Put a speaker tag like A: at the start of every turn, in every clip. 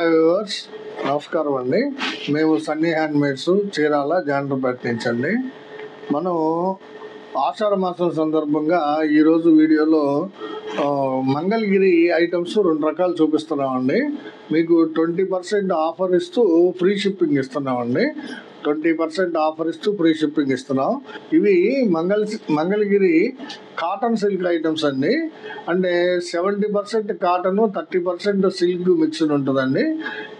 A: Hi viewers, నమస్కారం అండి. మేము సన్నీ హ్యాండ్మేడ్స్ చీరాల జాండ్రపేట నుంచి అండి. మనం ఆషాఢ మాసం సందర్భంగా ఈరోజు వీడియోలో మంగళగిరి ఐటమ్స్ 2 రకాలు చూపిస్తున్నామండి. మీకు 20% ఆఫర్ ఇస్తూ ఫ్రీ షిప్పింగ్ ఇస్తున్నామండి. 20% ఆఫర్ ఇస్తూ ఫ్రీ షిప్పింగ్ ఇస్తున్నాం. ఇవి మంగళగిరి కాటన్ సిల్క్ ఐటమ్స్ అండి. అంటే 70% కాటన్, 30% సిల్క్ మిక్స్డ్ ఉంటుందండి.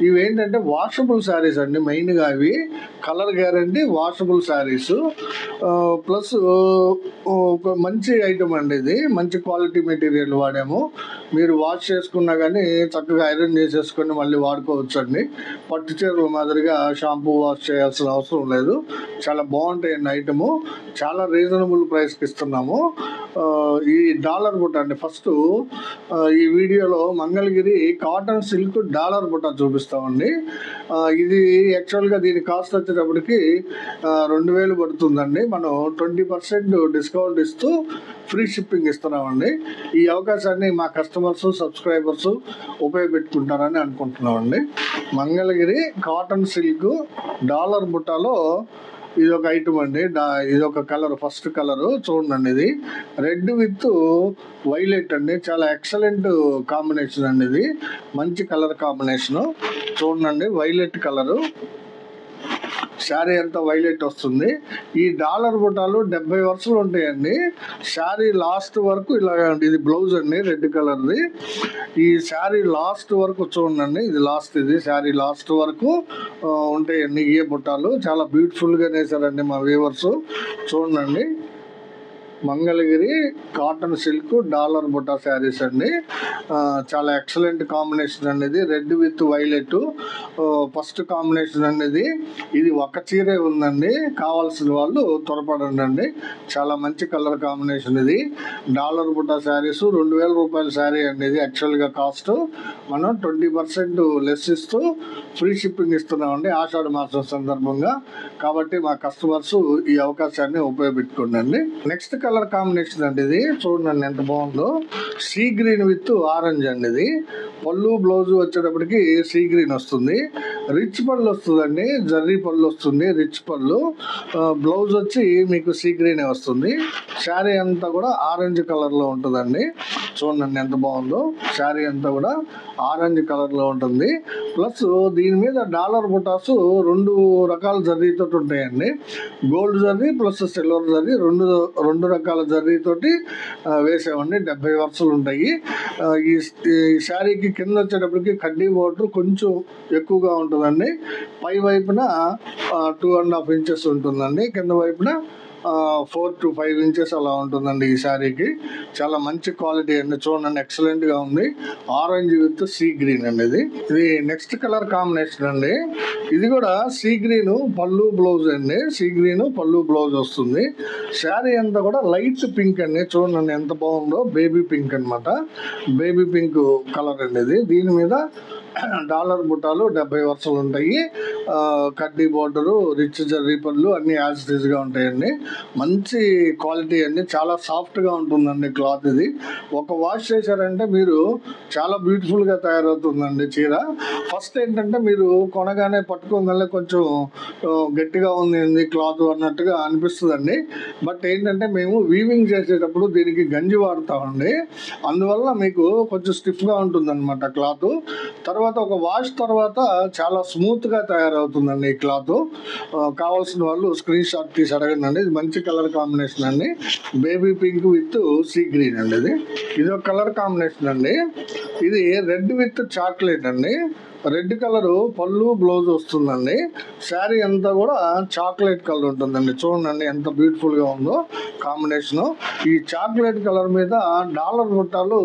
A: ఇవి ఏంటంటే వాషబుల్ శారీస్ అండి. మెయిన్గా ఇవి colour guarantee washable saris, plus ఒక మంచి ఐటమ్ అండి. ఇది మంచి క్వాలిటీ మెటీరియల్ వాడాము. మీరు వాష్ చేసుకున్నా కానీ చక్కగా ఐరన్ చేసేసుకొని మళ్ళీ వాడుకోవచ్చు అండి. పట్టు చీరల మాదిరిగా షాంపూ వాష్ చేయాల్సిన అవసరం లేదు. చాలా బాగుంటాయండి ఐటము. చాలా రీజనబుల్ ప్రైస్కి ఇస్తున్నాము. ఈ డాలర్ బుట్ట అండి. ఫస్ట్ ఈ వీడియోలో మంగళగిరి కాటన్ సిల్క్ డాలర్ బుట్ట చూపిస్తామండి. ఇది యాక్చువల్గా దీని కాస్ట్ వచ్చేటప్పటికి 2000 పడుతుందండి. మనం 20% డిస్కౌంట్ ఇస్తూ ఫ్రీ షిప్పింగ్ ఇస్తున్నామండి. ఈ అవకాశాన్ని మా కస్టమర్స్, సబ్స్క్రైబర్స్ ఉపయోగపెట్టుకుంటారని అనుకుంటున్నామండి. మంగళగిరి కాటన్ సిల్క్ డాలర్ బుట్టలో ఇది ఒక ఐటమ్ అండి. ఇది ఒక కలర్, ఫస్ట్ కలరు చూడండి. ఇది రెడ్ విత్ వైలెట్ అండి. చాలా ఎక్సలెంట్ కాంబినేషన్ అండి. ఇది మంచి కలర్ కాంబినేషను చూడండి. వైలెట్ కలరు శారీ అంతా వైలెట్ వస్తుంది. ఈ డాలర్ బుట్టాలు 70 వరుసలు ఉంటాయండి. శారీ లాస్ట్ వరకు ఇలాగ. ఇది బ్లౌజ్ అండి, రెడ్ కలర్ది. ఈ శారీ లాస్ట్ వరకు చూడండి. ఇది లాస్ట్, ఇది శారీ లాస్ట్ వరకు ఉంటాయండి ఈ బుట్టాలు. చాలా బ్యూటిఫుల్గా వేసారండి మా వ్యూవర్స్. చూడండి, Mangalagiri cotton silk dollar Butta saris అండి. చాలా ఎక్సలెంట్ కాంబినేషన్ అండి. ఇది red with violet first combination అండి. ఇది ఒక చీరే ఉందండి. కావాల్సిన వాళ్ళు త్వరపడండి. చాలా మంచి కలర్ కాంబినేషన్. ఇది డాలర్ బుట్టా శారీస్ 2000 రూపాయల శారీ అండి. ఇది యాక్చువల్గా కాస్ట్. మనం 20% లెస్ ఇస్తూ ఫ్రీ షిప్పింగ్ ఇస్తున్నామండి ఆషాఢ మాసం సందర్భంగా. కాబట్టి మా కస్టమర్స్ ఈ అవకాశాన్ని ఉపయోగపెట్టుకోండి. నెక్స్ట్ కలర్ కాంబినేషన్ అండి. ఇది చూడండి ఎంత బాగుందో. సీ గ్రీన్ విత్ ఆరెంజ్ అండి. ఇది పళ్ళు బ్లౌజ్ వచ్చేటప్పటికి సీ గ్రీన్ వస్తుంది. రిచ్ పళ్ళు వస్తుందండి. జర్రీ పళ్ళు వస్తుంది, రిచ్ పళ్ళు. బ్లౌజ్ వచ్చి మీకు సీ గ్రీన్ వస్తుంది. శారీ అంతా కూడా ఆరెంజ్ కలర్లో ఉంటుందండి. చూడండి ఎంత బాగుందో. శారీ అంతా కూడా ఆరెంజ్ కలర్లో ఉంటుంది. ప్లస్ దీని మీద డాలర్ బుటాస్ 2 రకాల జర్రీతో ఉంటాయండి. Gold zari plus silver zari, రెండు రకాల జర్రీతోటి వేసామండి. 70 వరుసలు ఉంటాయి. ఈ శారీకి కింద వచ్చేటప్పటికి కడ్డీ బోర్డర్ కొంచెం ఎక్కువగా ఉంటుందండి. పై వైపున 2.5 ఇంచెస్ ఉంటుందండి. కింద వైపున 4 to 5 ఇంచెస్ అలా ఉంటుందండి ఈ శారీకి. చాలా మంచి క్వాలిటీ అండి. చూడండి ఎక్సలెంట్గా ఉంది. ఆరెంజ్ విత్ సీ గ్రీన్ అండి. ఇది నెక్స్ట్ కలర్ కాంబినేషన్ అండి. ఇది కూడా సీ గ్రీన్ పళ్ళు బ్లౌజ్ అండి. సీ గ్రీన్ పళ్ళు బ్లౌజ్ వస్తుంది. శారీ అంతా కూడా లైట్ పింక్ అండి. చూడండి ఎంత బాగుందో. బేబీ పింక్ అనమాట. బేబీ పింక్ కలర్ అండి. దీని మీద డాలర్ బుట్టాలు 70 వరుసలు ఉంటాయి. కడ్డీ బోర్డరు, రిచ్ జర్రీ పళ్ళు అన్నీ యాజ్ ఇట్ ఈజ్గా ఉంటాయండి. మంచి క్వాలిటీ అండి. చాలా సాఫ్ట్గా ఉంటుందండి క్లాత్. ఇది ఒక వాష్ చేశారంటే మీరు చాలా బ్యూటిఫుల్గా తయారవుతుందండి చీర. ఫస్ట్ ఏంటంటే మీరు కొనగానే పట్టుకోగానే కొంచెం గట్టిగా ఉంది క్లాత్ అన్నట్టుగా అనిపిస్తుందండి. బట్ ఏంటంటే మేము వీవింగ్ చేసేటప్పుడు దీనికి గంజి వాడతామండి. అందువల్ల మీకు కొంచెం స్టిఫ్గా ఉంటుందన్నమాట క్లాత్. తర్వాత ఒక వాష్ తర్వాత చాలా స్మూత్గా తయారవుతుందండి ఈ క్లాత్. కావాల్సిన వాళ్ళు స్క్రీన్ షాట్ తీసి అడగండి. ఇది మంచి కలర్ కాంబినేషన్ అండి. Baby pink with sea green అండి. ఇది ఒక కలర్ కాంబినేషన్ అండి. ఇది రెడ్ విత్ చాక్లెట్ అండి. రెడ్ కలరు పళ్ళు బ్లౌజ్ వస్తుందండి. శారీ అంతా కూడా చాక్లెట్ కలర్ ఉంటుందండి. చూడండి ఎంత బ్యూటిఫుల్గా ఉందో కాంబినేషను. ఈ చాక్లెట్ కలర్ మీద డాలర్ బుట్టాలు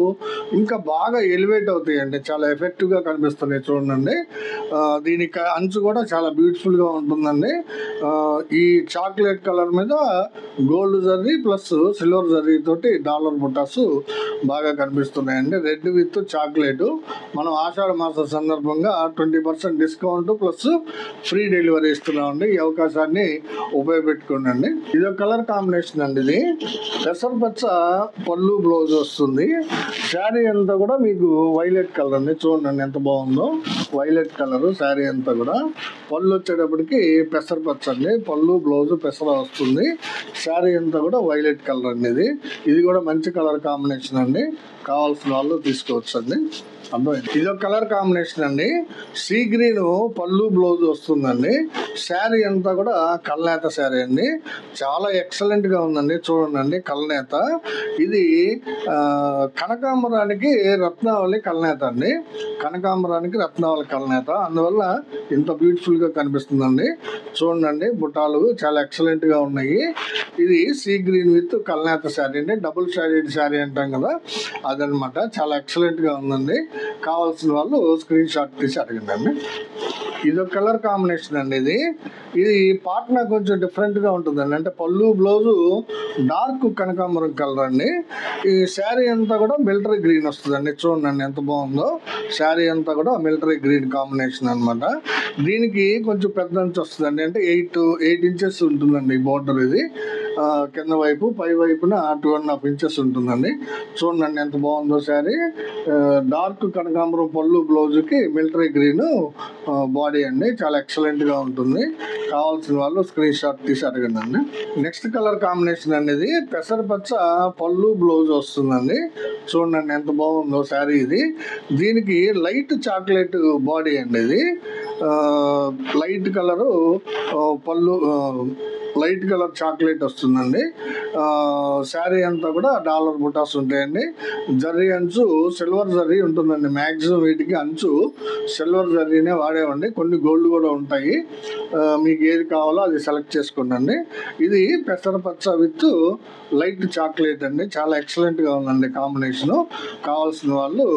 A: ఇంకా బాగా ఎలివేట్ అవుతాయండి. చాలా ఎఫెక్టివ్గా కనిపిస్తున్నాయి. చూడండి దీనికి అంచు కూడా చాలా బ్యూటిఫుల్గా ఉంటుందండి. ఈ చాక్లెట్ కలర్ మీద gold zari plus silver zari తోటి డాలర్ బుట్టాస్ బాగా కనిపిస్తున్నాయండి. Red with chocolate. మనం ఆషాఢ మాస సందర్భంగా సందర్భంగా 20% డిస్కౌంట్ ప్లస్ ఫ్రీ డెలివరీ ఇస్తున్నామండి. ఈ అవకాశాన్ని ఉపయోగపెట్టుకోండి. ఇది ఒక కలర్ కాంబినేషన్ అండి. ఇది పెసరపచ్చ పళ్ళు బ్లౌజ్ వస్తుంది. శారీ అంతా కూడా మీకు వైలెట్ కలర్ అండి. చూడండి ఎంత బాగుందో, వైలెట్ కలర్ శారీ అంతా కూడా. పళ్ళు వచ్చేటప్పటికి పెసరపచ్చ అండి, పళ్ళు బ్లౌజ్ పెసర వస్తుంది. శారీ అంతా కూడా వైలెట్ కలర్ అండి. ఇది కూడా మంచి కలర్ కాంబినేషన్ అండి. కావాల్సిన వాళ్ళు తీసుకోవచ్చు అండి. అర్థమైంది. ఇది ఒక కలర్ కాంబినేషన్ అండి. సీ గ్రీన్ పళ్ళు బ్లౌజ్ వస్తుందండి. శారీ అంతా కూడా కల్నేత శారీ అండి. చాలా ఎక్సలెంట్ గా ఉందండి. చూడండి కల్నేత. ఇది కనకాంబరానికి రత్నావళి కల్నేత అండి. కనకాంబరానికి రత్నావళి కల్నేత, అందువల్ల ఇంత బ్యూటిఫుల్ గా కనిపిస్తుందండి. చూడండి బుట్టాలు చాలా ఎక్సలెంట్ గా ఉన్నాయి. ఇది సీ గ్రీన్ విత్ కల్నేత శారీ అండి. డబుల్ షేడెడ్ శారీ అంటాం కదా, అదనమాట. చాలా ఎక్సలెంట్ గా ఉందండి. కావాల్సిన వాళ్ళు స్క్రీన్ షాట్ తీసి అడగండి అండి. ఇది ఒక కలర్ కాంబినేషన్ అండి. ఇది పాట్నా కొంచెం డిఫరెంట్ గా ఉంటుందండి. అంటే పళ్ళు బ్లౌజు డార్క్ కనకాంబరం కలర్ అండి. ఈ శారీ అంతా కూడా మిలిటరీ గ్రీన్ వస్తుందండి. చూడండి ఎంత బాగుందో. శారీ అంతా కూడా మిలిటరీ గ్రీన్ కాంబినేషన్ అనమాట. దీనికి కొంచెం పెద్ద అంచు వస్తుందండి. అంటే 8 ఇంచెస్ ఉంటుందండి ఈ బోర్డర్. ఇది కింద వైపు పై వైపున 2.5 ఇంచెస్ ఉంటుందండి. చూడండి ఎంత బాగుందో శారీ. డార్క్ కనకాంబరం పళ్ళు బ్లౌజ్కి మిలిటరీ గ్రీన్ బాడీ అండి. చాలా ఎక్సలెంట్ గా ఉంటుంది. కావాల్సిన వాళ్ళు స్క్రీన్ షాట్ తీసి అడగండి అండి. నెక్స్ట్ కలర్ కాంబినేషన్ అనేది పెసరపచ్చ పళ్ళు బ్లౌజ్ వస్తుందండి. చూడండి ఎంత బాగుందో శారీ. దీనికి లైట్ చాక్లెట్ బాడీ అండి. ఇది లైట్ కలరు పళ్ళు, లైట్ కలర్ చాక్లెట్ వస్తుందండి. శారీ అంతా కూడా డాలర్ బుటాస్ ఉంటాయండి. జర్రీ అంచు సిల్వర్ జర్రీ ఉంటుందండి. మ్యాక్సిమం వీటికి అంచు సిల్వర్ జర్రీనే వాడేవండి. కొన్ని గోల్డ్ కూడా ఉంటాయి. మీకు ఏది కావాలో అది సెలెక్ట్ చేసుకోండి. ఇది పెసరపచ్చ విత్ లైట్ చాక్లెట్ అండి. చాలా ఎక్సలెంట్గా ఉందండి కాంబినేషను. కావాల్సిన వాళ్ళు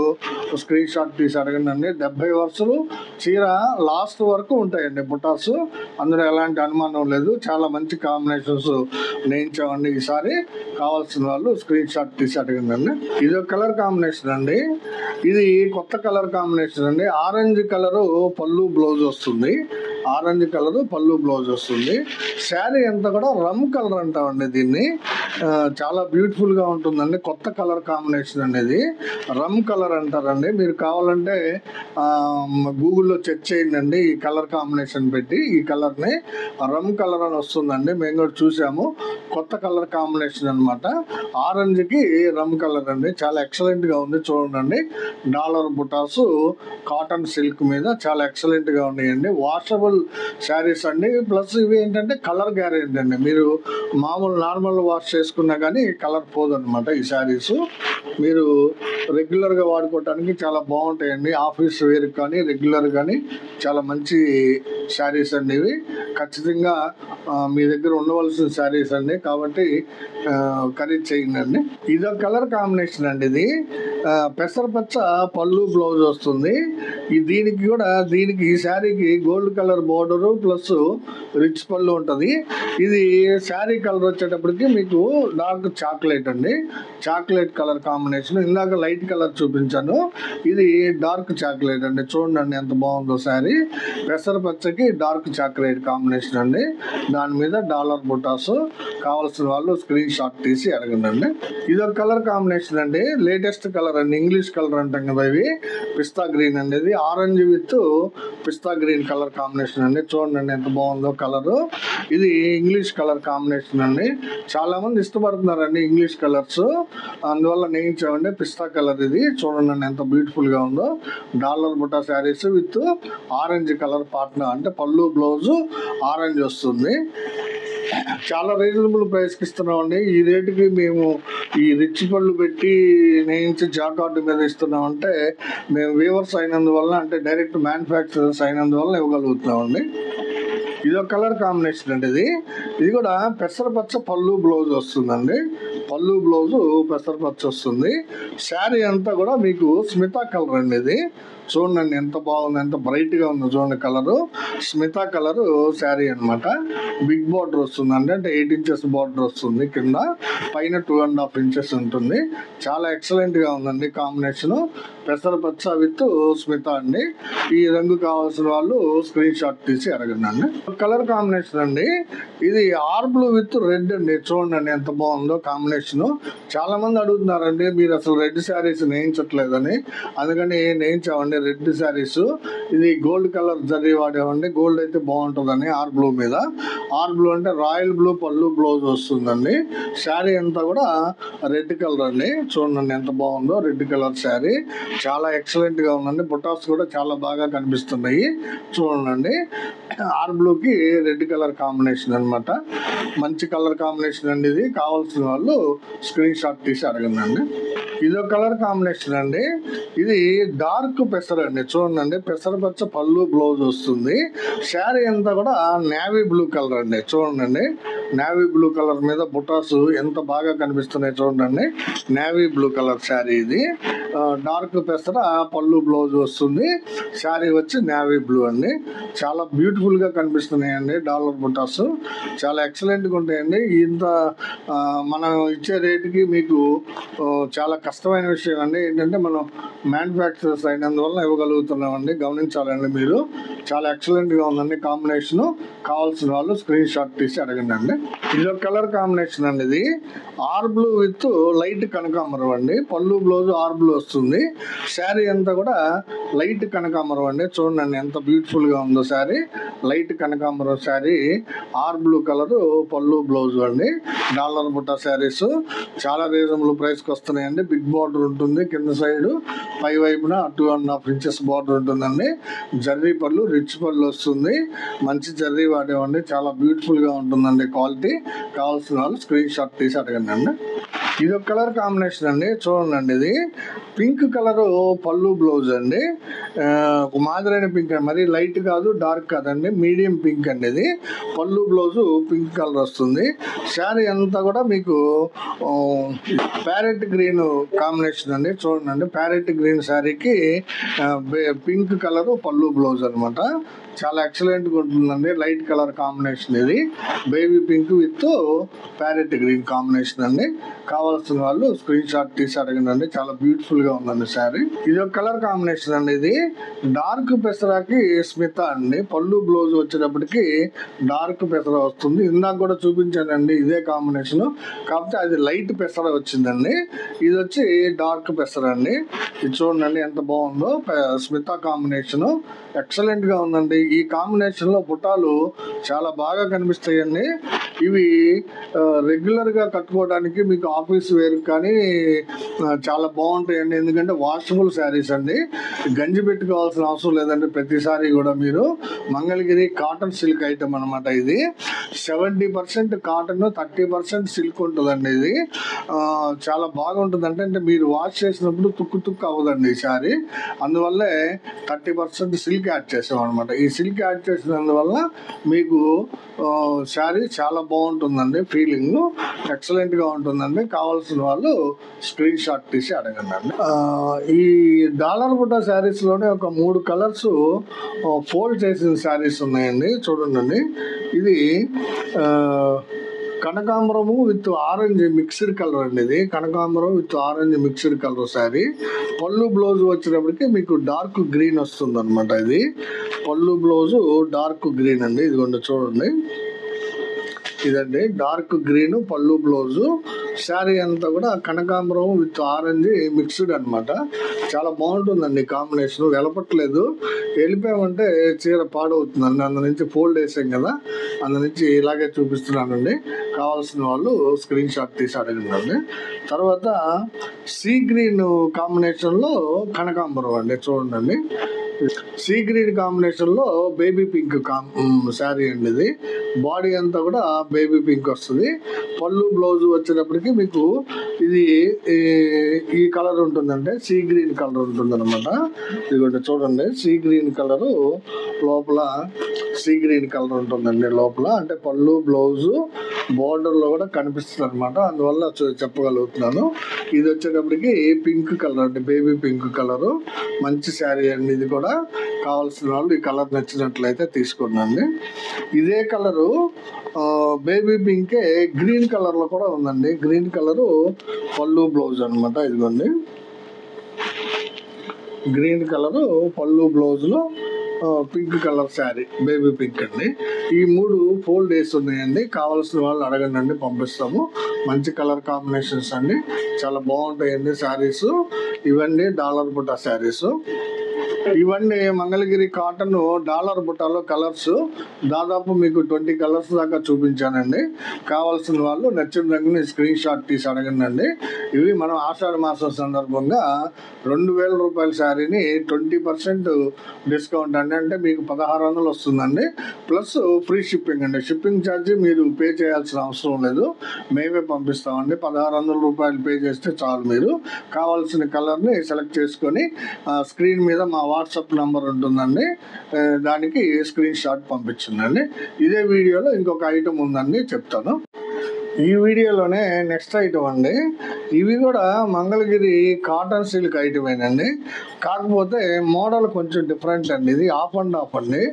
A: స్క్రీన్ షాట్ తీసి అడగండి. 70 వరుసలు చీర లాస్ట్ వరకు ఉంటాయండి బుటాస్. అందులో ఎలాంటి అనుమానం లేదు. చాలా మంచి కాంబినేషన్స్ నేయించామండి ఈసారి. కావాల్సిన వాళ్ళు స్క్రీన్ షాట్ తీసి అడగండి. ఇది ఒక కలర్ కాంబినేషన్ అండి. ఇది కొత్త కలర్ కాంబినేషన్ అండి. ఆరెంజ్ కలరు పళ్ళు బ్లౌజ్ వస్తుంది. ఆరెంజ్ కలర్ పళ్ళు బ్లౌజ్ వస్తుంది. శారీ అంతా కూడా రమ్ కలర్ అంటామండి దీన్ని. చాలా బ్యూటిఫుల్ గా ఉంటుందండి. కొత్త కలర్ కాంబినేషన్ అనేది రమ్ కలర్ అంటారండి. మీరు కావాలంటే గూగుల్లో చెక్ చేయండి. ఈ కలర్ కాంబినేషన్ పెట్టి ఈ కలర్ని రమ్ కలర్ అని వస్తుందండి. మేము కూడా చూసాము. కొత్త కలర్ కాంబినేషన్ అనమాట. ఆరెంజ్కి రమ్ కలర్ అండి. చాలా ఎక్సలెంట్ గా ఉంది. చూడండి డాలర్ బుటాసు కాటన్ సిల్క్ మీద చాలా ఎక్సలెంట్ గా ఉన్నాయండి. వాషబుల్ శారీస్ అండి. ప్లస్ ఇవి ఏంటంటే కలర్ గ్యారెంటీ అండి. మీరు మామూలు నార్మల్ వాష్ చేసుకున్నా కానీ కలర్ పోదనమాట. ఈ శారీస్ మీరు రెగ్యులర్గా వాడుకోవటానికి చాలా బాగుంటాయండి. ఆఫీస్ వేర్ కానీ రెగ్యులర్ కానీ చాలా మంచి శారీస్ అండి. ఇవి ఖచ్చితంగా మీ దగ్గర ఉండవలసిన శారీస్ అండి. కాబట్టి ఖరీదు చేయండి. ఇదొక కలర్ కాంబినేషన్ అండి. ఇది పెసరపచ్చ పళ్ళు బ్లౌజ్ వస్తుంది. దీనికి ఈ శారీకి gold colour border plus rich పళ్ళు ఉంటుంది. ఇది శారీ కలర్ వచ్చేటప్పటికి మీకు డార్క్ చాక్లెట్ అండి. Chocolate colour combination. ఇందాక లైట్ కలర్ చూపించాను. ఇది డార్క్ చాక్లెట్ అండి. చూడండి ఎంత బాగుందో శారీ. పెసరపచ్చకి డార్క్ చాక్లెట్ కాంబినేషన్ అండి. దాని మీద డాలర్ బుటాస్. కావాల్సిన వాళ్ళు స్క్రీన్ షాట్ తీసి అడగండి. ఇది ఒక కలర్ కాంబినేషన్ అండి. లేటెస్ట్ కలర్ అండి. ఇంగ్లీష్ కలర్ అంటాం కదా, ఇవి పిస్తా గ్రీన్ అండి. ఇది orange with pista green colour combination అండి. చూడండి ఎంత బాగుందో కలరు. ఇది ఇంగ్లీష్ కలర్ కాంబినేషన్ అండి. చాలా మంది ఇష్టపడుతున్నారండి ఇంగ్లీష్ కలర్స్. అందువల్ల నేయించామండి పిస్తా కలర్. ఇది చూడండి ఎంత బ్యూటిఫుల్ గా ఉందో. Dollar buta saris with orange colour పాట్నా, అంటే పళ్ళు బ్లౌజ్ ఆరెంజ్ వస్తుంది. చాలా రీజనబుల్ ప్రైస్కి ఇస్తున్నామండి. ఈ రేటుకి మేము ఈ రిచ్ పళ్ళు పెట్టి నేయించి జాకార్డు మీద ఇస్తున్నామంటే మేము వీవర్స్ అయినందువల్ల, అంటే డైరెక్ట్ మ్యానుఫ్యాక్చరర్స్ అయినందువల్ల ఇవ్వగలుగుతున్నామండి. ఇది ఒక కలర్ కాంబినేషన్ అండి. ఇది కూడా పెసరపచ్చ పళ్ళు బ్లౌజ్ వస్తుందండి. పళ్ళు బ్లౌజు పెసరపచ్చ వస్తుంది. శారీ అంతా కూడా మీకు స్మితా కలర్ అండి. ఇది చూడండి ఎంత బాగుంది, ఎంత బ్రైట్ గా ఉంది. చూడండి కలరు స్మితా కలరు శారీ అనమాట. బిగ్ బార్డర్ వస్తుందండి. అంటే 8 ఇంచెస్ బార్డర్ వస్తుంది. కింద పైన 2.5 ఇంచెస్ ఉంటుంది. చాలా ఎక్సలెంట్ గా ఉందండి కాంబినేషన్. పెసరపచ్చ విత్ స్మిత అండి. ఈ రంగు కావాల్సిన వాళ్ళు స్క్రీన్ షాట్ తీసి అడగండి అండి. కలర్ కాంబినేషన్ అండి, ఇది ఆర్ బ్లూ విత్ రెడ్ అండి. చూడండి ఎంత బాగుందో కాంబినేషన్. చాలా మంది అడుగుతున్నారండి మీరు అసలు రెడ్ శారీస్ నేయించట్లేదని, అందుకని నేయించామండి రెడ్ శారీస్. ఇది గోల్డ్ కలర్ జరీ వాడేవండి, గోల్డ్ అయితే బాగుంటుందని ఆర్ బ్లూ మీద. ఆర్ బ్లూ అంటే రాయల్ బ్లూ పళ్ళు బ్లౌజ్ వస్తుందండి. శారీ అంతా కూడా రెడ్ కలర్ అండి. చూడండి ఎంత బాగుందో రెడ్ కలర్ శారీ, చాలా ఎక్సలెంట్ గా ఉందండి. బుటాస్ కూడా చాలా బాగా కనిపిస్తున్నాయి. చూడండి ఆర్ బ్లూకి రెడ్ కలర్ కాంబినేషన్ అనమాట. మంచి కలర్ కాంబినేషన్ అండి. ఇది కావాల్సిన వాళ్ళు స్క్రీన్ షాట్ తీసి అడగండి. ఇదో కలర్ కాంబినేషన్ అండి, ఇది డార్క్ పెసర అండి. చూడండి పెసరపచ్చ పళ్ళు బ్లౌజ్ వస్తుంది. శారీ అంతా కూడా నేవీ బ్లూ కలర్ అండి. చూడండి నేవీ బ్లూ కలర్ మీద బుటాస్ ఎంత బాగా కనిపిస్తున్నాయి చూడండి. నేవీ బ్లూ కలర్ శారీ ఇది. డార్క్ పెసర పళ్ళు బ్లౌజ్ వస్తుంది. శారీ వచ్చి నేవీ బ్లూ అండి. చాలా బ్యూటిఫుల్ గా కనిపిస్తున్నాయండి. డాలర్ బుటాస్ చాలా ఎక్సలెంట్ గా ఉంటాయండి. ఇంత మనం ఇచ్చే రేటుకి మీకు చాలా కష్టమైన విషయం అండి. ఏంటంటే మనం మ్యానుఫ్యాక్చరర్స్ అయినందువల్ల ఇవ్వగలుగుతున్నామండి. గమనించాలండి మీరు. చాలా ఎక్సలెంట్ గా ఉందండి కాంబినేషన్. కావాల్సిన వాళ్ళు స్క్రీన్ షాట్ తీసి అడగండి అండి. ఇది ఒక కలర్ కాంబినేషన్ అండి. ఇది ఆర్ బ్లూ విత్ లైట్ కనకాంబరం అండి. పళ్ళు బ్లౌజ్ ఆర్ బ్లూ వస్తుంది. శారీ అంతా కూడా లైట్ కనకాంబరం అండి. చూడండి ఎంత బ్యూటిఫుల్ గా ఉందో శారీ. లైట్ కనకాంబరం శారీ, ఆర్ బ్లూ కలర్ పళ్ళు బ్లౌజ్ అండి. డాలర్ బుట్ట శారీస్ చాలా రీజనబుల్ ప్రైస్కి వస్తున్నాయండి. బిగ్ బార్డర్ ఉంటుంది కింద సైడ్, పై వైపున 2.5 ఇంచెస్ బార్డర్ ఉంటుందండి. జర్రీ పళ్ళు రిచ్ పళ్ళు వస్తుంది. మంచి జర్రీ వాడేవండి. చాలా బ్యూటిఫుల్ గా ఉంటుందండి క్వాలిటీ. కావాల్సిన వాళ్ళు స్క్రీన్ షాట్ తీసి అడగండి అండి. ఇది ఒక కలర్ కాంబినేషన్ అండి. చూడండి ఇది పింక్ కలర్ పళ్ళు బ్లౌజ్ అండి. ఒక మాదిరైన పింక్, మరి లైట్ కాదు డార్క్ కాదండి, మీడియం పింక్ అండి. ఇది పళ్ళు బ్లౌజ్ పింక్ కలర్ వస్తుంది. శారీ అంతా కూడా మీకు ప్యారెట్ గ్రీన్ కాంబినేషన్ అండి. చూడండి ప్యారెట్ గ్రీన్ శారీకి పింక్ కలర్ పళ్ళు బ్లౌజ్ అనమాట. చాలా ఎక్సలెంట్ గా ఉంటుందండి. లైట్ కలర్ కాంబినేషన్ ఇది. Baby pink with parrot green combination అండి. కావాల్సిన వాళ్ళు స్క్రీన్ షాట్ తీసి అడగండి. చాలా బ్యూటిఫుల్ గా ఉందండి శారీ. ఇది ఒక కలర్ కాంబినేషన్ అండి. ఇది డార్క్ పెసరాకి స్మిత అండి. పళ్ళు బ్లౌజ్ వచ్చేటప్పటికి డార్క్ పెసర వస్తుంది. ఇందాక కూడా చూపించానండి ఇదే కాంబినేషన్, కాకపోతే అది లైట్ పెసర వచ్చిందండి. ఇది వచ్చి డార్క్ పెసర అండి. ఇది చూడండి ఎంత బాగుందో. స్మిత కాంబినేషన్ ఎక్సలెంట్ గా ఉందండి. ఈ కాంబినేషన్ లో బుటాలు చాలా బాగా కనిపిస్తాయండి. ఇవి రెగ్యులర్ గా కట్టుకోవడానికి మీకు ఆఫీస్ వేర్ కానీ చాలా బాగుంటాయండి. ఎందుకంటే వాషబుల్ శారీస్ అండి. గంజి పెట్టుకోవాల్సిన అవసరం లేదండి. ప్రతిసారి కూడా మీరు మంగళగిరి కాటన్ సిల్క్ ఐటమ్ అనమాట. ఇది 70% కాటన్, 30% సిల్క్ ఉంటుందండి. ఇది చాలా బాగుంటుంది. అంటే మీరు వాష్ చేసినప్పుడు తుక్కు తుక్కు అవ్వదండి ఈ శారీ. అందువల్లే 30% సిల్క్ యాడ్ చేసాం అనమాట. ఈ సిల్క్ యాడ్ చేసినందువల్ల మీకు శారీ చాలా బాగుంటుందండి. ఫీలింగ్ ఎక్సలెంట్ గా ఉంటుందండి. కావాల్సిన వాళ్ళు స్క్రీన్ షాట్ తీసి అడగండి అండి. ఈ డాలర్ బుట్ట శారీస్ లోనే ఒక 3 కలర్స్ ఫోల్డ్ చేసిన శారీస్ ఉన్నాయండి. చూడండి ఇది కనకాంబరము విత్ ఆరెంజ్ మిక్స్డ్ కలర్ అండి. ఇది కనకాంబరం with orange mixed colour sari. పళ్ళు బ్లౌజ్ వచ్చేటప్పటికి మీకు డార్క్ గ్రీన్ వస్తుంది అనమాట. ఇది పళ్ళు బ్లౌజ్ డార్క్ గ్రీన్ అండి. ఇదిగోండి చూడండి, ఇదండి డార్క్ గ్రీన్ పళ్ళు బ్లౌజు. శారీ అంతా కూడా కనకాంబరం విత్ ఆరెంజ్ మిక్స్డ్ అనమాట. చాలా బాగుంటుందండి కాంబినేషన్. వెలపట్లేదు, వెళ్ళిపోయామంటే చీర పాడవుతుందండి. అందు నుంచి ఫోల్డ్ వేసాం కదా, అందు నుంచి ఇలాగే చూపిస్తున్నానండి. కావాల్సిన వాళ్ళు స్క్రీన్ షాట్ తీసి అడగండి. తర్వాత సీ గ్రీన్ కాంబినేషన్లో కనకాంబరం అండి. చూడండి సీ గ్రీన్ కాంబినేషన్లో బేబీ పింక్ శారీ అండి. ఇది బాడీ అంతా కూడా బేబీ పింక్ వస్తుంది. పళ్ళు బ్లౌజ్ వచ్చేటప్పటికి మీకు ఇది ఈ కలర్ ఉంటుందంటే సీ గ్రీన్ కలర్ ఉంటుంది అనమాట. ఇదిగోండి చూడండి సీ గ్రీన్ కలరు లోపల సీ గ్రీన్ కలర్ ఉంటుందండి లోపల. అంటే పళ్ళు బ్లౌజు బార్డర్లో కూడా కనిపిస్తుంది అనమాట. అందువల్ల చెప్పగలుగుతున్నాను. ఇది వచ్చేటప్పటికి పింక్ కలర్ అండి, బేబీ పింక్ కలరు. మంచి శారీ అండి. ఇది కూడా కావాల్సిన వాళ్ళు ఈ కలర్ నచ్చినట్లయితే తీసుకోండి. ఇదే కలరు బేబీ పింకే గ్రీన్ కలర్లో కూడా ఉందండి. గ్రీన్ కలరు పళ్ళు బ్లౌజ్ అనమాట. ఇదిగోండి గ్రీన్ కలరు పళ్ళు, బ్లౌజులు pink colour sari, baby pink అండి. ఈ 3 ఫోల్డ్ వేసి ఉన్నాయండి. కావాల్సిన వాళ్ళు అడగండి అండి, పంపిస్తాము. మంచి కలర్ కాంబినేషన్స్ అండి, చాలా బాగుంటాయండి శారీస్. ఇవన్నీ డాలర్ బుట్ట శారీస్. ఇవన్నీ మంగళగిరి కాటన్ డాలర్ బుట్టాలో కలర్స్ దాదాపు మీకు 20 కలర్స్ దాకా చూపించానండి. కావాల్సిన వాళ్ళు నచ్చిన రంగుని స్క్రీన్ షాట్ తీసి అడగండి. ఇవి మనం ఆషాఢ మాసం సందర్భంగా 2000 రూపాయల శారీని 20% డిస్కౌంట్ అండి, అంటే మీకు 1600 వస్తుందండి. ప్లస్ ఫ్రీ షిప్పింగ్ అండి. షిప్పింగ్ ఛార్జీ మీరు పే చేయాల్సిన అవసరం లేదు, మేమే పంపిస్తామండి. 1600 రూపాయలు పే చేస్తే చాలు. మీరు కావాల్సిన కలర్ని సెలెక్ట్ చేసుకొని స్క్రీన్ మీద మా వాట్సాప్ నెంబర్ ఉంటుందండి, దానికి స్క్రీన్ షాట్ పంపించండి. ఇదే వీడియోలో ఇంకొక ఐటమ్ ఉందండి, చెప్తాను. ఈ వీడియోలోనే నెక్స్ట్ ఐటమ్ అండి. ఇవి కూడా మంగళగిరి కాటన్ సిల్క్ ఐటమేనండి, కాకపోతే మోడల్ కొంచెం డిఫరెంట్ అండి. ఇది ఆఫ్ అండ్ ఆఫ్ అండి.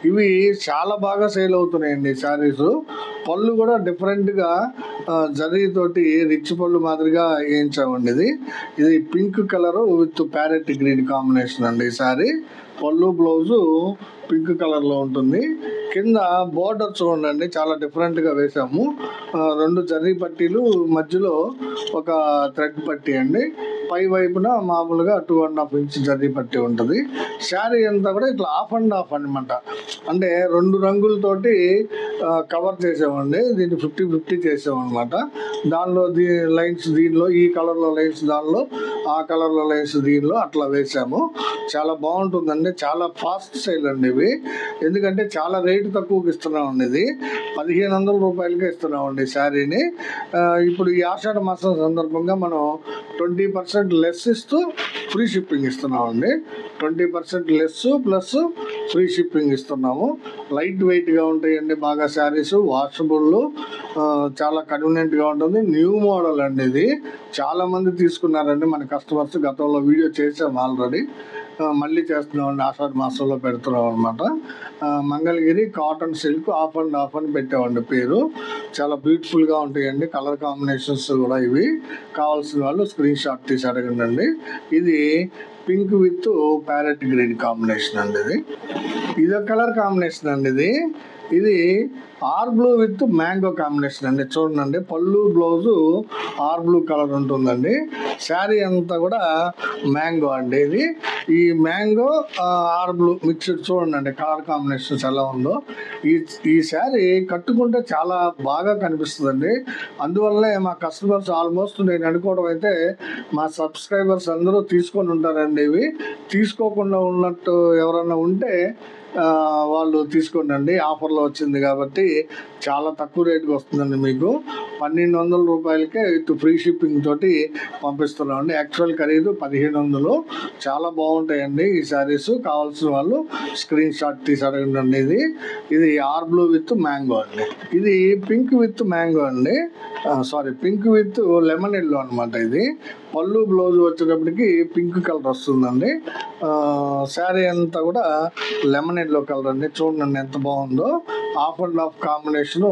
A: ఇవి చాలా బాగా సేల్ అవుతున్నాయండి శారీస్. పళ్ళు కూడా డిఫరెంట్గా జరీతోటి రిచ్ పళ్ళు మాదిరిగా వేయించామండి. ఇది pink colour with parrot green combination అండి. ఈ శారీ పళ్ళు, బ్లౌజు పింక్ కలర్లో ఉంటుంది. కింద బోర్డర్ చూడండి, చాలా డిఫరెంట్గా వేసాము. 2 జరీ పట్టీలు, మధ్యలో ఒక థ్రెడ్ పట్టీ అండి. పై వైపున మామూలుగా 2.5 ఇంచ్ జరీ పట్టీ ఉంటుంది. శారీ అంతా కూడా ఇట్లా ఆఫ్ అండ్ ఆఫ్ అనమాట, అంటే 2 రంగులతోటి కవర్ చేసామండి. దీన్ని 50-50 చేసామన్నమాట. దానిలో లైన్స్ దీనిలో, ఈ కలర్లో లైన్స్ దానిలో, ఆ కలర్లో లైన్స్ దీనిలో, అట్లా వేసాము. చాలా బాగుంటుందండి, చాలా ఫాస్ట్ సేల్ అండి ఇవి. ఎందుకంటే చాలా రేటు తక్కువకి ఇస్తున్నామండి. ఇది 1500 రూపాయలకే ఇస్తున్నామండి శారీని. ఇప్పుడు ఈ ఆషాఢ మాసం సందర్భంగా మనం 20% లెస్ ఇస్తూ ఫ్రీ షిప్పింగ్ ఇస్తున్నామండి. 20% లెస్ ప్లస్ ఫ్రీ షిప్పింగ్ ఇస్తున్నాము. లైట్ వెయిట్గా ఉంటాయండి బాగా శారీస్, వాషబుల్, చాలా కన్వీనియంట్గా ఉంటుంది. న్యూ మోడల్ అండి ఇది. చాలామంది తీసుకున్నారండి మన కస్టమర్స్. గతంలో వీడియో చేసాము ఆల్రెడీ, మళ్ళీ చేస్తున్నామండి. ఆషాఢ మాసంలో పెడుతున్నాం అనమాట. Mangalagiri cotton silk of and of అని పెట్టామండి పేరు. చాలా బ్యూటిఫుల్గా ఉంటాయండి కలర్ కాంబినేషన్స్ కూడా. ఇవి కావాల్సిన వాళ్ళు స్క్రీన్ షాట్ తీసి అడగండి. ఇది pink with parrot green combination అండి. ఇది కలర్ కాంబినేషన్ అండి. ఇది ఆర్ బ్లూ విత్ మ్యాంగో కాంబినేషన్ అండి. చూడండి, పళ్ళు, బ్లౌజు ఆర్ బ్లూ కలర్ ఉంటుందండి. శారీ అంతా కూడా మ్యాంగో అండి. ఇది ఈ మ్యాంగో ఆర్ బ్లూ మిక్స్డ్ చూడండి కలర్ కాంబినేషన్స్ ఎలా ఉందో. ఈ శారీ కట్టుకుంటే చాలా బాగా కనిపిస్తుందండి. అందువల్లనే మా కస్టమర్స్ ఆల్మోస్ట్ నేను అనుకోవడం అయితే మా సబ్స్క్రైబర్స్ అందరూ తీసుకొని ఉంటారండి. ఇవి తీసుకోకుండా ఉన్నట్టు ఎవరన్నా ఉంటే వాళ్ళు తీసుకోండి. ఆఫర్లో వచ్చింది కాబట్టి చాలా తక్కువ రేటుకి వస్తుందండి. మీకు 1200 రూపాయలకే విత్ ఫ్రీ షిప్పింగ్ తోటి పంపిస్తున్నామండి. యాక్చువల్ ఖరీదు 1500. చాలా బాగుంటాయండి ఈ శారీస్. కావాల్సిన వాళ్ళు స్క్రీన్ షాట్ తీసి అడగండి. ఇది ఆర్ బ్లూ విత్ మ్యాంగో అండి. ఇది పింక్ విత్ మ్యాంగో అండి, పింక్ విత్ లెమన్ ఎల్లో అనమాట. ఇది పళ్ళు, బ్లౌజ్ వచ్చేటప్పటికి పింక్ కలర్ వస్తుందండి. శారీ అంతా కూడా లెమన్ ఎల్లో కలర్ అండి. చూడండి ఎంత బాగుందో. Half and of combination.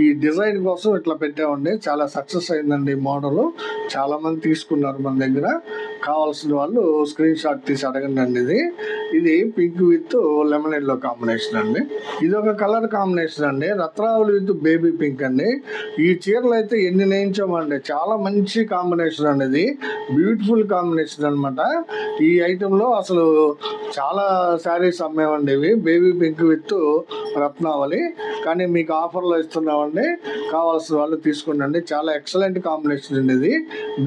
A: ఈ డిజైన్ కోసం ఇట్లా పెట్టామండి. చాలా సక్సెస్ అయిందండి ఈ మోడల్. చాలామంది తీసుకున్నారు మన దగ్గర. కావాల్సిన వాళ్ళు స్క్రీన్ షాట్ తీసి అడగండి. ఇది pink with lemon yellow combination అండి. ఇది ఒక కలర్ కాంబినేషన్ అండి, రత్నావళి విత్ బేబీ పింక్ అండి. ఈ చీరలు అయితే ఎన్ని నేయించామండి, చాలా మంచి కాంబినేషన్ అండి. ఇది బ్యూటిఫుల్ కాంబినేషన్ అనమాట. ఈ ఐటెంలో అసలు చాలా శారీస్ అమ్మేవండి ఇవి, బేబీ పింక్ విత్ రత్నావళి. కానీ మీకు ఆఫర్లో ఇస్తున్నామండి, కావాల్సిన వాళ్ళు తీసుకోండి. చాలా ఎక్సలెంట్ కాంబినేషన్ అండి ఇది,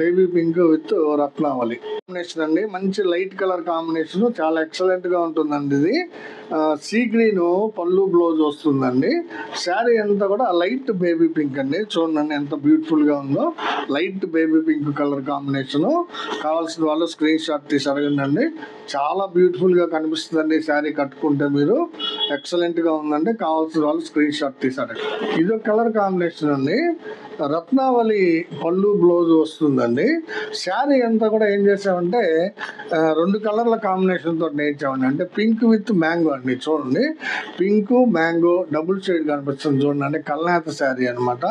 A: బేబీ పింక్ విత్ రత్నావళి కాంబినేషన్ అండి. మంచి లైట్ కలర్ కాంబినేషన్, చాలా ఎక్సలెంట్గా ఉంటుందండి. ఇది సీ గ్రీన్ పళ్ళు, బ్లౌజ్ వస్తుందండి. శారీ అంతా కూడా లైట్ బేబీ పింక్ అండి. చూడండి ఎంత బ్యూటిఫుల్గా ఉందో, light baby pink colour combination. కావాల్సిన వాళ్ళు స్క్రీన్ షాట్ తీసి అడగండి. చాలా బ్యూటిఫుల్గా కనిపిస్తుందండి శారీ కట్టుకుంటే. మీరు ఎక్సలెంట్గా ఉందండి. కావాల్సిన వాళ్ళు స్క్రీన్ షాట్ తీసి అడగండి. ఇది కలర్ కాంబినేషన్ అండి. రత్నావళి పళ్ళు బ్లౌజ్ వస్తుందండి. శారీ అంతా కూడా ఏం చేసామంటే 2 కలర్ల కాంబినేషన్ తోటి నేర్చామండి. అంటే పింక్ విత్ మ్యాంగో అండి. చూడండి, పింక్ మ్యాంగో డబుల్ షేడ్ కనిపిస్తుంది చూడండి. అంటే కల్నేత శారీ అనమాట.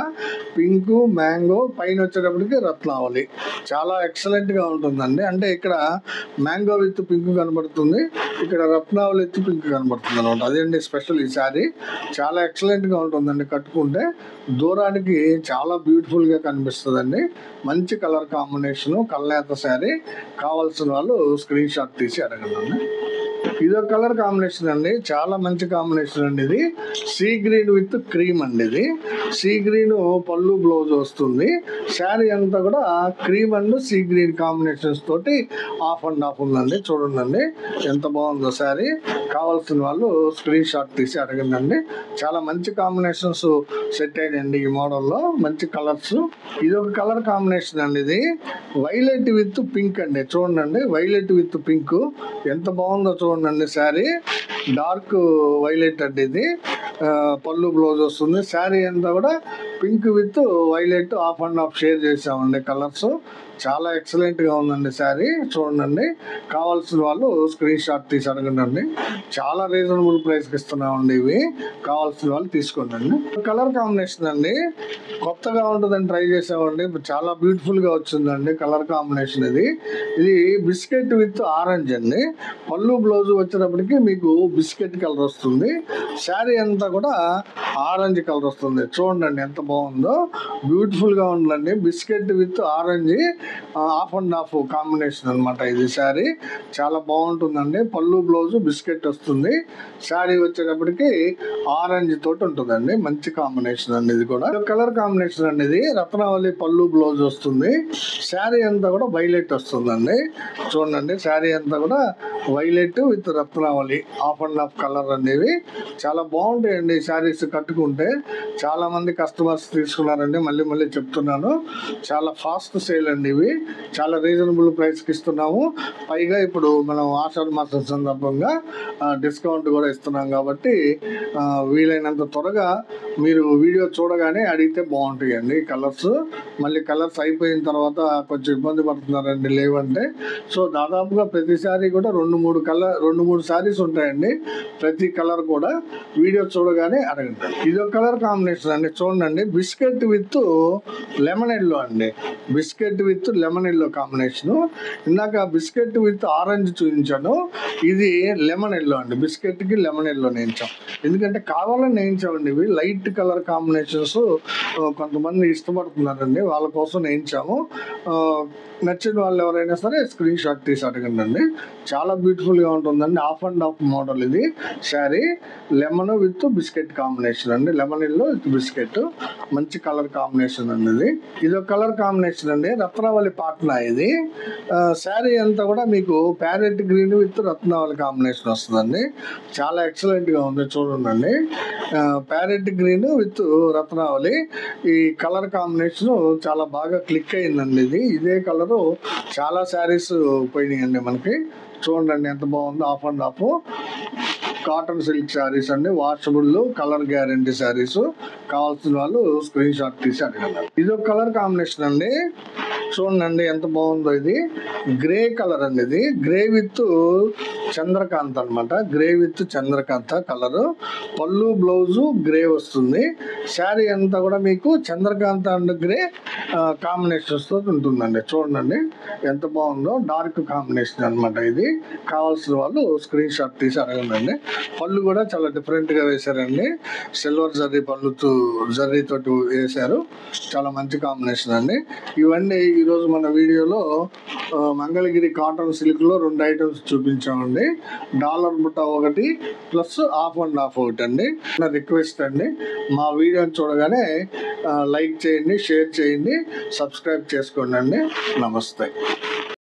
A: పింక్ మ్యాంగో పైన వచ్చేటప్పటికి రత్నావళి చాలా ఎక్సలెంట్ గా ఉంటుందండి. అంటే ఇక్కడ మ్యాంగో విత్ పింక్ కనబడుతుంది, ఇక్కడ రత్నావళి విత్ పింక్ కనబడుతుంది అనమాట. అదేంటి స్పెషల్ ఈ శారీ. చాలా ఎక్సలెంట్ గా ఉంటుందండి. కట్టుకుంటే దూరానికి చాలా బ్యూటిఫుల్ గా కనిపిస్తుందండి. మంచి కలర్ కాంబినేషన్, కల్నేత శారీ. కావాల్సిన వాళ్ళు స్క్రీన్ షాట్ తీసి అడగండి. ఇదో కలర్ కాంబినేషన్ అండి. చాలా మంచి కాంబినేషన్ అండి. ఇది సీ గ్రీన్ విత్ క్రీమ్ అండి. ఇది సీ గ్రీన్ పళ్ళు బ్లౌజ్ వస్తుంది. శారీ అంతా కూడా cream and sea green combinations తోటి ఆఫ్ అండ్ ఆఫ్ ఉందండి. చూడండి ఎంత బాగుందో శారీ. కావాల్సిన వాళ్ళు స్క్రీన్ షాట్ తీసి అడగండి. చాలా మంచి కాంబినేషన్స్ సెట్ అయ్యాయండి ఈ మోడల్లో. మంచి కలర్స్. ఇది ఒక కలర్ కాంబినేషన్ అండి. ఇది వైలెట్ విత్ పింక్ అండి. చూడండి, వైలెట్ విత్ పింక్ ఎంత బాగుందో చూడండి. శారీ డార్క్ వైలెట్ అండి. ఇది పళ్ళు బ్లౌజ్ వస్తుంది. శారీ అంతా కూడా pink with violet of and of share చేసామండి కలర్స్. చాలా ఎక్సలెంట్ గా ఉందండి శారీ. చూడండి, కావాల్సిన వాళ్ళు స్క్రీన్ షాట్ తీసి అడగండి. చాలా రీజనబుల్ ప్రైస్ కి ఇస్తున్నామండి. ఇవి కావాల్సిన వాళ్ళు తీసుకోండి. కలర్ కాంబినేషన్ అండి, కొత్తగా ఉంటుందని ట్రై చేసామండి. చాలా బ్యూటిఫుల్ గా వచ్చిందండి కలర్ కాంబినేషన్. ఇది బిస్కెట్ విత్ ఆరెంజ్ అండి. పళ్ళు బ్లౌజ్ వచ్చేటప్పటికి మీకు బిస్కెట్ కలర్ వస్తుంది. శారీ అంతా కూడా ఆరెంజ్ కలర్ వస్తుంది. చూడండి ఎంత బాగుందో, బ్యూటిఫుల్ గా ఉందండి. Biscuit with orange of and of combination అనమాట. ఇది శారీ చాలా బాగుంటుందండి. పళ్ళు బ్లౌజ్ బిస్కెట్ వస్తుంది. శారీ వచ్చేటప్పటికి ఆరెంజ్ తోటి ఉంటుందండి. మంచి కాంబినేషన్ అండి. ఇది కూడా కలర్ కాంబినేషన్ అండి. ఇది రత్నావళి పళ్ళు బ్లౌజ్ వస్తుంది. శారీ అంతా కూడా వైలెట్ వస్తుందండి. చూడండి, శారీ అంతా కూడా వైలెట్ విత్ రత్నావళి ఆఫ్ అండ్ ఆఫ్ కలర్ అనేవి చాలా బాగుంటాయండి. శారీస్ కట్టుకుంటే చాలా మంది కస్టమర్స్ తీసుకున్నారండి. మళ్ళీ మళ్ళీ చెప్తున్నాను, చాలా ఫాస్ట్ సేల్ అండి. ఇవి చాలా రీజనబుల్ ప్రైస్ కి ఇస్తున్నాము. పైగా ఇప్పుడు మనం ఆషాఢ మాసం సందర్భంగా డిస్కౌంట్ కూడా ఇస్తున్నాం కాబట్టి వీలైనంత త్వరగా మీరు వీడియో చూడగానే అడిగితే బాగుంటాయండి కలర్స్. మళ్ళీ కలర్స్ అయిపోయిన తర్వాత కొంచెం ఇబ్బంది పడుతున్నారండి లేవంటే. సో దాదాపుగా ప్రతి శారీ కూడా 2-3 శారీస్ ఉంటాయండి. ప్రతి కలర్ కూడా వీడియో చూడగానే అడగండి. ఇదొక కలర్ కాంబినేషన్ అండి. చూడండి, బిస్కెట్ విత్ లెమన్ ఎల్లో అండి. Biscuit with lemon yellow combination. ఇందాక బిస్కెట్ విత్ ఆరెంజ్ చూపించాను, ఇది లెమన్ ఎల్లో అండి. బిస్కెట్ కి లెమన్ ఎల్లో నేయించాం, ఎందుకంటే కావాలని నేయించామండి. ఇవి లైట్ కలర్ కాంబినేషన్స్ కొంతమంది ఇష్టపడుతున్నారండి, వాళ్ళ కోసం నేయించాము. నచ్చిన వాళ్ళు ఎవరైనా సరే స్క్రీన్ షాట్ తీసి అడగండి. చాలా బ్యూటిఫుల్ గా ఉంటుందండి. ఆఫ్ అండ్ ఆఫ్ మోడల్ ఇది sari. Lemon with biscuit combination అండి. లెమన్ ఎల్లో విత్ బిస్కెట్ మంచి కలర్ కాంబినేషన్ అండి. ఇది ఒక కలర్ కాంబినేషన్ అండి. రత్నావళి పాట్నా ఇది. శారీ అంతా కూడా మీకు ప్యారెట్ గ్రీన్ విత్ రత్నావళి కాంబినేషన్ వస్తుందండి. చాలా ఎక్సలెంట్ గా ఉంది. చూడండి, ప్యారెట్ గ్రీన్ విత్ రత్నావళి ఈ కలర్ కాంబినేషన్ చాలా బాగా క్లిక్ అయిందండి. ఇదే కలర్ చాలా శారీస్ పోయినాయండి మనకి. చూడండి ఎంత బాగుందో. Half and half cotton silk saris అండి. Washable colour guarantee saris. కావాల్సిన వాళ్ళు స్క్రీన్ షాట్ తీసి అడగండి. ఇది ఒక కలర్ కాంబినేషన్ అండి. చూడండి ఎంత బాగుందో. ఇది గ్రే కలర్ అండి. ఇది గ్రే విత్ చంద్రకాంత్ అనమాట. Grey with Chandrakanta colour. పళ్ళు బ్లౌజ్ గ్రే వస్తుంది. శారీ అంతా కూడా మీకు చంద్రకాంత అండ్ గ్రే కాంబినేషన్స్ తో ఉంటుందండి. చూడండి ఎంత బాగుందో. డార్క్ కాంబినేషన్ అనమాట. ఇది కావాల్సిన వాళ్ళు స్క్రీన్ షాట్ తీసి అడగండి. పళ్ళు కూడా చాలా డిఫరెంట్ గా వేశారండి. సిల్వర్ జర్రీ పళ్ళుతో జర్రీ తోటి వేశారు. చాలా మంచి కాంబినేషన్ అండి. ఇవన్నీ ఈరోజు మన వీడియోలో మంగళగిరి కాటన్ సిల్క్ లో 2 ఐటమ్స్ చూపించామండి. డాలర్ బుట్ట ఒకటి ప్లస్ ఆఫ్ అండ్ ఆఫ్ ఒకటి అండి. నా రిక్వెస్ట్ అండి, మా వీడియోని చూడగానే లైక్ చేయండి, షేర్ చేయండి, సబ్స్క్రైబ్ చేసుకోండి అండి. నమస్తే.